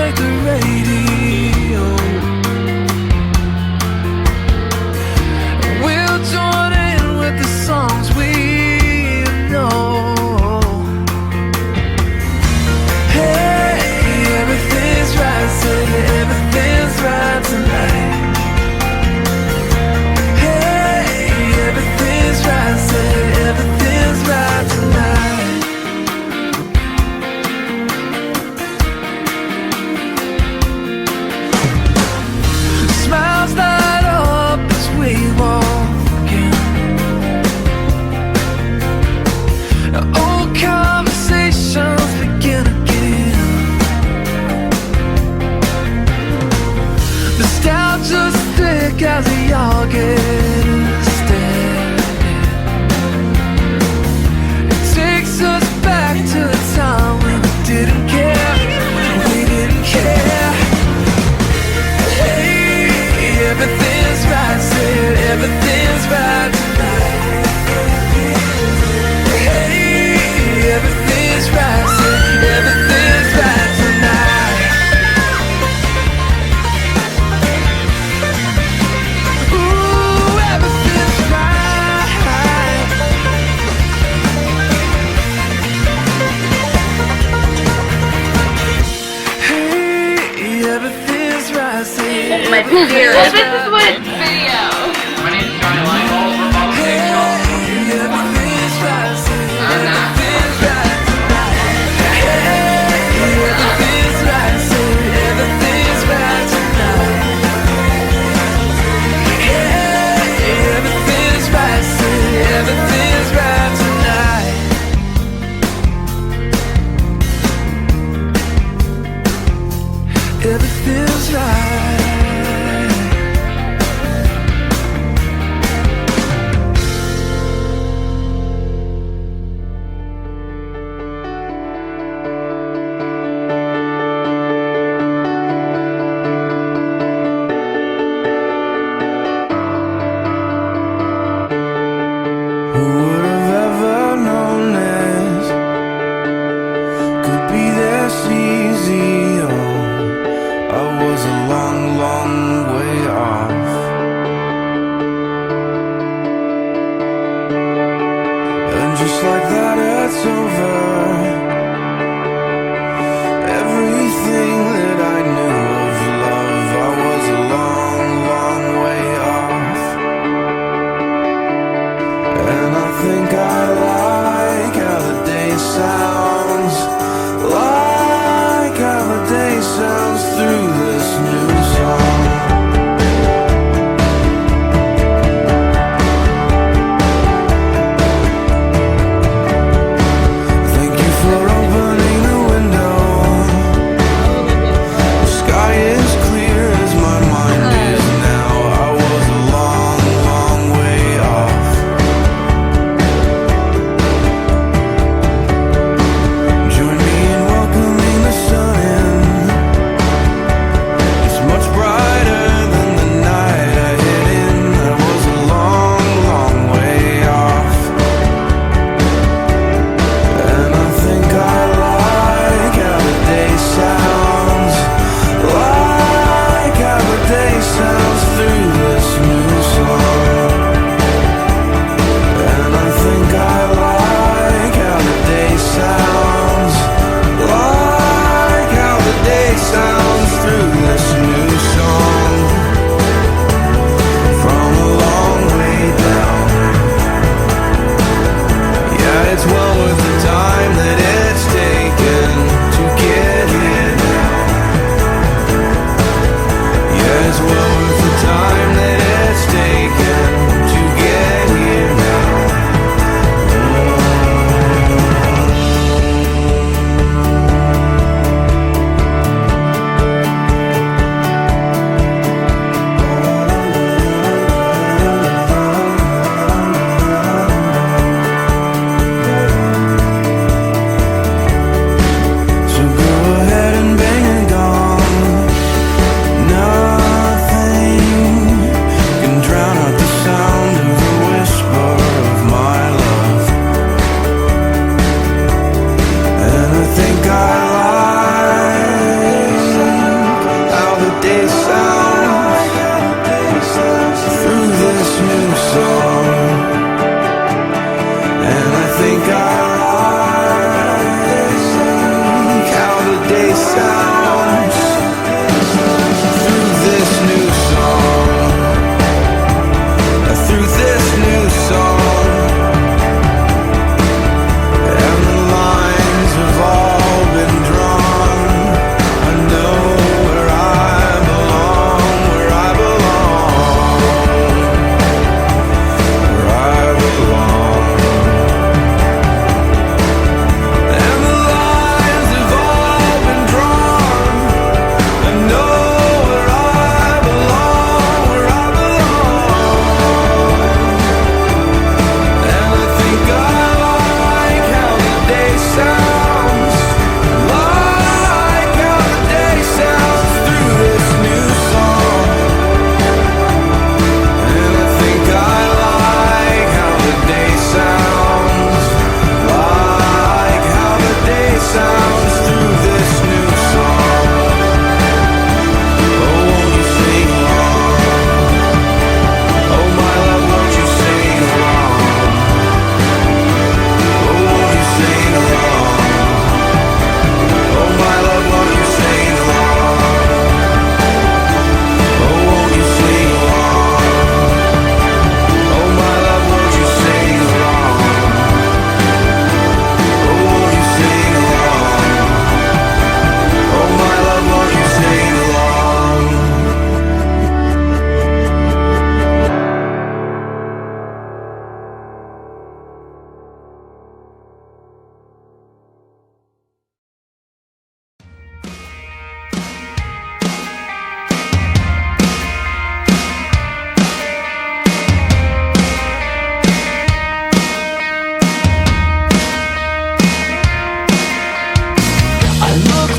like the radio. We'll join in with the songs we know. Hey, everything's right, say everything's right tonight. Hey, everything's right, say everything's right tonight. Smiles light up as we walk in. Old conversations begin again. Nostalgia's thick as we all get stared. It takes us back to a time when we didn't care. We didn't care. Hey, everything's right, say everything's right tonight. Hey, everything's right, say everything's right tonight. Ooh, everything's right. Hey, everything's right, say My everything's dear, right. this is what video. My name is Johnny Lineballs. We're about to take y'all. Hey, everything's right, say I'm not. everything's right tonight. Hey, everything's right, say everything's right tonight. Hey, everything's right, say everything's right tonight. Everything's right. Who would have ever known this could be this easy? Oh, I was a long, long way off. And just like that, it's over. Everything that I knew of love, I was a long, long way off. And I think I like how the day sounds, like how the day sounds through this new song.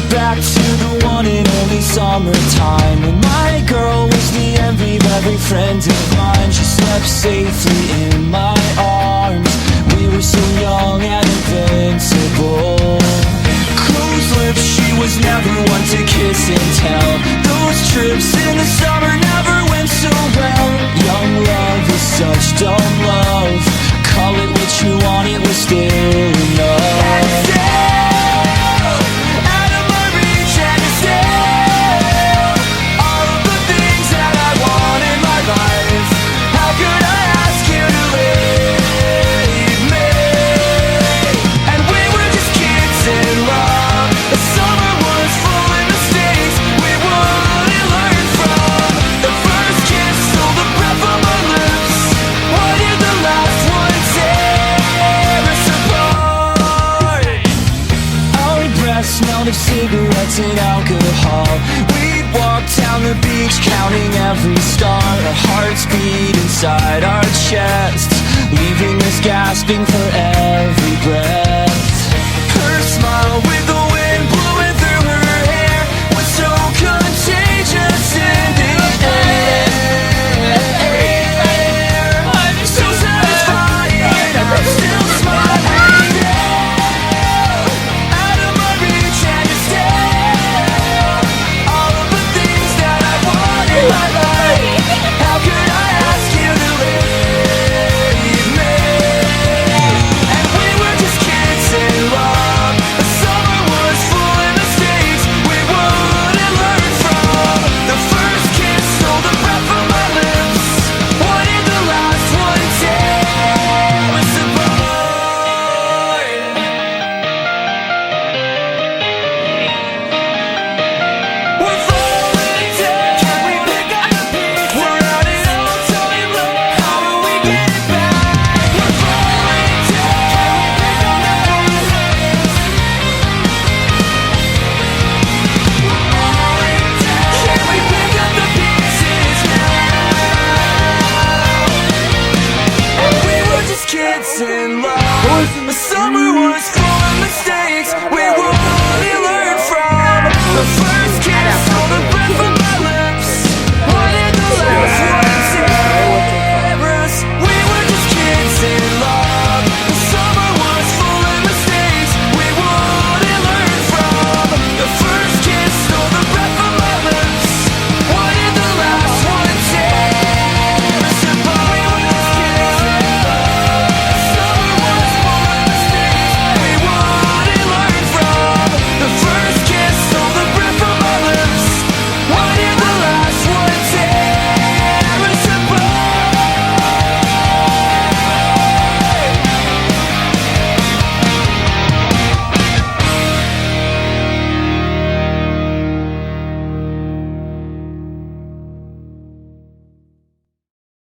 back to the one and only summertime, when my girl was the envy of every friend of mine. She slept safely in my arms. We were so young and invincible. Closed lips, she was never one to kiss and tell. Those trips in the summer never went so well. Young love is such dumb love. Call it what you want, it was still enough. And still, out of my reach, and still, all of the things that I want in my life. How could I ask you to leave me? And we were just kids in love. The summer was full of mistakes we wouldn't learn from. The first kiss stole the breath from our lips. Why did the last one tear us apart? Our breath smelled of cigarettes and alcohol. We'd walk down the beach counting every star. Our hearts beat inside our chests, leaving us gasping for every breath. Her smile with the wind